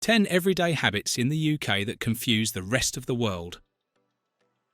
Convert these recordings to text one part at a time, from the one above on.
10 everyday habits in the UK that confuse the rest of the world.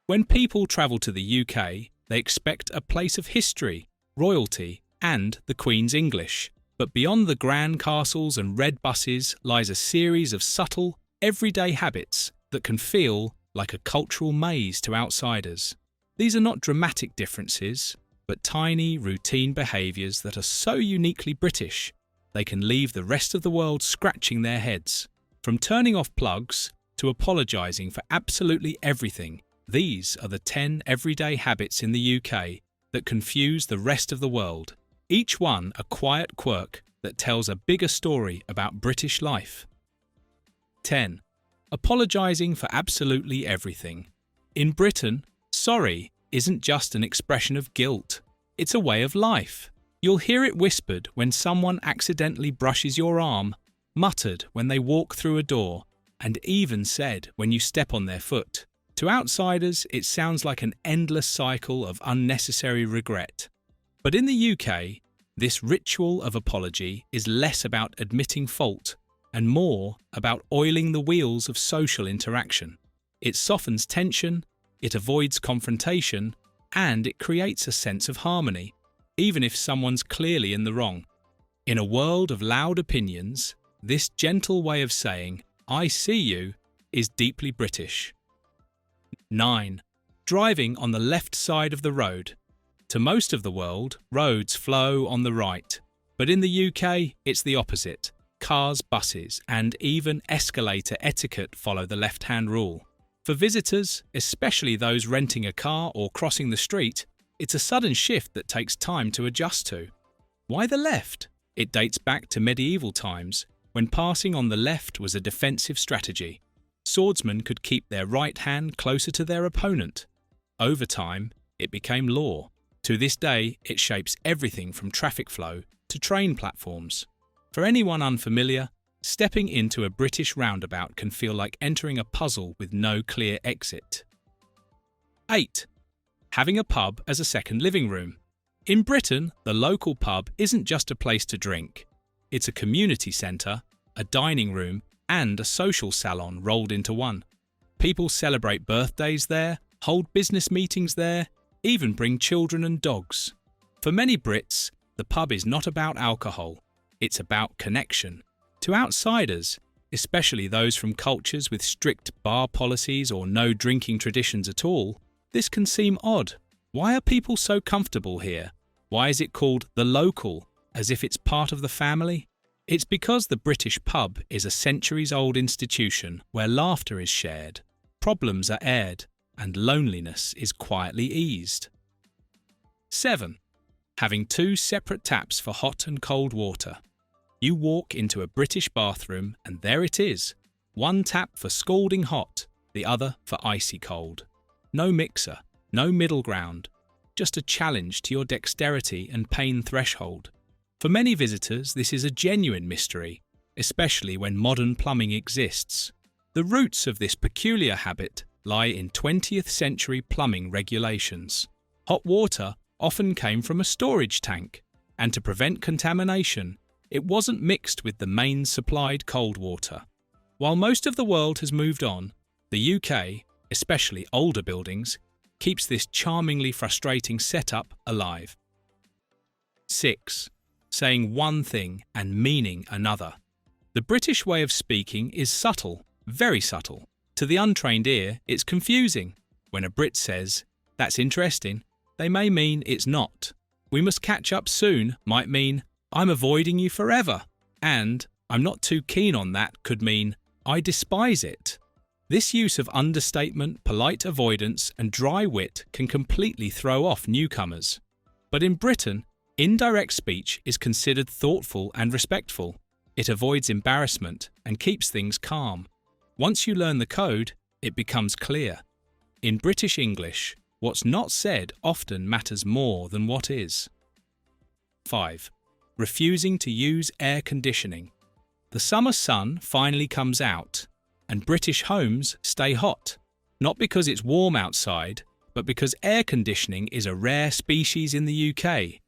When people travel to the UK, they expect a place of history, royalty, and the Queen's English. But beyond the grand castles and red buses lies a series of subtle, everyday habits that can feel like a cultural maze to outsiders. These are not dramatic differences, but tiny, routine behaviours that are so uniquely British, they can leave the rest of the world scratching their heads. From turning off plugs to apologising for absolutely everything, these are the 10 everyday habits in the UK that confuse the rest of the world, each one a quiet quirk that tells a bigger story about British life. 10. Apologising for absolutely everything. In Britain, sorry isn't just an expression of guilt, it's a way of life. You'll hear it whispered when someone accidentally brushes your arm, muttered when they walk through a door, and even said when you step on their foot. To outsiders, it sounds like an endless cycle of unnecessary regret. But in the UK, this ritual of apology is less about admitting fault and more about oiling the wheels of social interaction. It softens tension, it avoids confrontation, and it creates a sense of harmony, even if someone's clearly in the wrong. In a world of loud opinions, this gentle way of saying, "I see you," is deeply British. 9. Driving on the left side of the road. To most of the world, roads flow on the right. But in the UK, it's the opposite. Cars, buses, and even escalator etiquette follow the left-hand rule. For visitors, especially those renting a car or crossing the street, it's a sudden shift that takes time to adjust to. Why the left? It dates back to medieval times, when passing on the left was a defensive strategy. Swordsmen could keep their right hand closer to their opponent. Over time, it became law. To this day, it shapes everything from traffic flow to train platforms. For anyone unfamiliar, stepping into a British roundabout can feel like entering a puzzle with no clear exit. 8. Having a pub as a second living room. In Britain, the local pub isn't just a place to drink. It's a community centre, a dining room, and a social salon rolled into one. People celebrate birthdays there, hold business meetings there, even bring children and dogs. For many Brits, the pub is not about alcohol, it's about connection. To outsiders, especially those from cultures with strict bar policies or no drinking traditions at all, this can seem odd. Why are people so comfortable here? Why is it called the local, as if it's part of the family? It's because the British pub is a centuries-old institution where laughter is shared, problems are aired, and loneliness is quietly eased. 7. Having 2 separate taps for hot and cold water. You walk into a British bathroom and there it is. One tap for scalding hot, the other for icy cold. No mixer, no middle ground, just a challenge to your dexterity and pain threshold. For many visitors, this is a genuine mystery, especially when modern plumbing exists. The roots of this peculiar habit lie in 20th century plumbing regulations. Hot water often came from a storage tank, and to prevent contamination, it wasn't mixed with the main supplied cold water. While most of the world has moved on, the UK, especially older buildings, keeps this charmingly frustrating setup alive. 6. Saying one thing and meaning another. The British way of speaking is subtle, very subtle. To the untrained ear, it's confusing. When a Brit says, "That's interesting," they may mean it's not. "We must catch up soon" might mean, "I'm avoiding you forever," and "I'm not too keen on that" could mean, "I despise it." This use of understatement, polite avoidance, and dry wit can completely throw off newcomers. But in Britain, indirect speech is considered thoughtful and respectful. It avoids embarrassment and keeps things calm. Once you learn the code, it becomes clear. In British English, what's not said often matters more than what is. 5. Refusing to use air conditioning. The summer sun finally comes out, and British homes stay hot, not because it's warm outside, but because air conditioning is a rare species in the UK.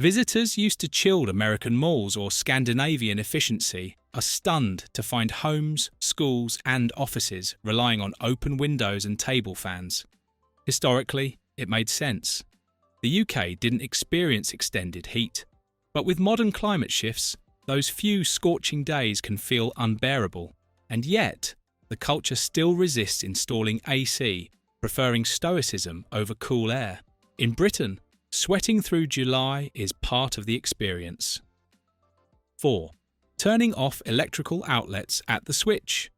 Visitors used to chilled American malls or Scandinavian efficiency, are stunned to find homes, schools, and offices relying on open windows and table fans. Historically, it made sense. The UK didn't experience extended heat, but with modern climate shifts, those few scorching days can feel unbearable, and yet the culture still resists installing AC, preferring stoicism over cool air. In Britain, sweating through July is part of the experience. 4. Turning off electrical outlets at the switch.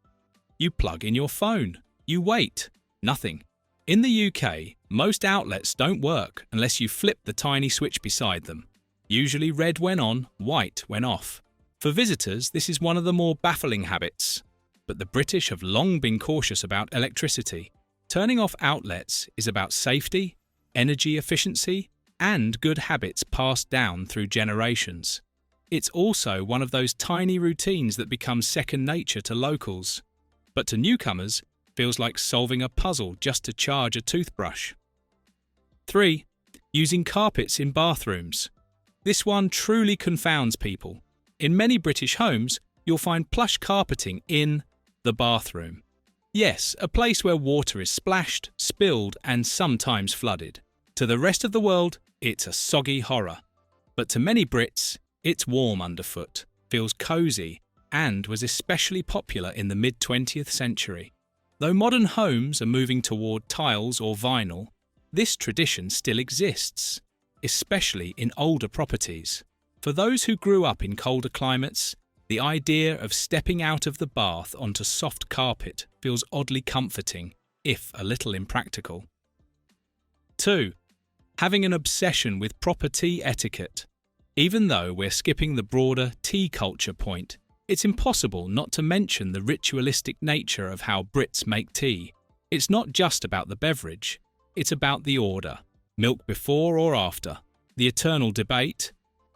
You plug in your phone. You wait. Nothing. In the UK, most outlets don't work unless you flip the tiny switch beside them. Usually red when on, white when off. For visitors, this is one of the more baffling habits. But the British have long been cautious about electricity. Turning off outlets is about safety, energy efficiency, and good habits passed down through generations. It's also one of those tiny routines that become second nature to locals, but to newcomers feels like solving a puzzle just to charge a toothbrush. 3. Using carpets in bathrooms. This one truly confounds people. In many British homes, you'll find plush carpeting in the bathroom. Yes, a place where water is splashed, spilled, and sometimes flooded. To the rest of the world, it's a soggy horror. But to many Brits, it's warm underfoot, feels cosy, and was especially popular in the mid-20th century. Though modern homes are moving toward tiles or vinyl, this tradition still exists, especially in older properties. For those who grew up in colder climates, the idea of stepping out of the bath onto soft carpet feels oddly comforting, if a little impractical. 2. Having an obsession with proper tea etiquette. Even though we're skipping the broader tea culture point, it's impossible not to mention the ritualistic nature of how Brits make tea. It's not just about the beverage, it's about the order. Milk before or after. The eternal debate.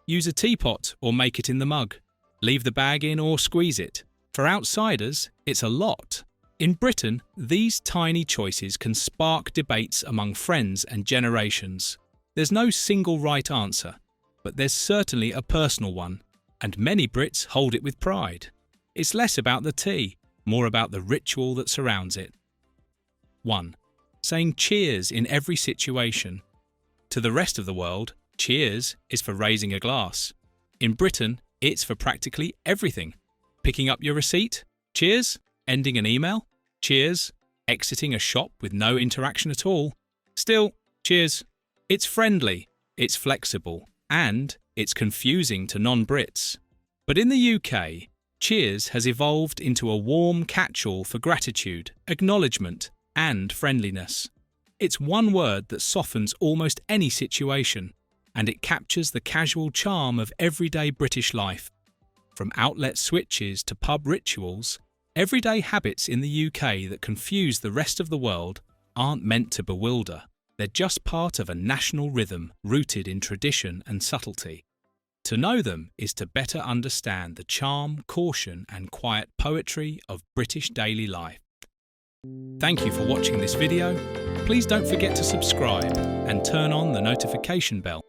Use a teapot or make it in the mug. Leave the bag in or squeeze it. For outsiders, it's a lot. In Britain, these tiny choices can spark debates among friends and generations. There's no single right answer, but there's certainly a personal one, and many Brits hold it with pride. It's less about the tea, more about the ritual that surrounds it. 1. Saying cheers in every situation. To the rest of the world, cheers is for raising a glass. In Britain, it's for practically everything. Picking up your receipt? Cheers. Ending an email? Cheers. Exiting a shop with no interaction at all? Still, cheers. It's friendly, it's flexible, and it's confusing to non-Brits. But in the UK, cheers has evolved into a warm catch-all for gratitude, acknowledgement, and friendliness. It's one word that softens almost any situation, and it captures the casual charm of everyday British life. From outlet switches to pub rituals, everyday habits in the UK that confuse the rest of the world aren't meant to bewilder. They're just part of a national rhythm rooted in tradition and subtlety. To know them is to better understand the charm, caution, and quiet poetry of British daily life. Thank you for watching this video. Please don't forget to subscribe and turn on the notification bell.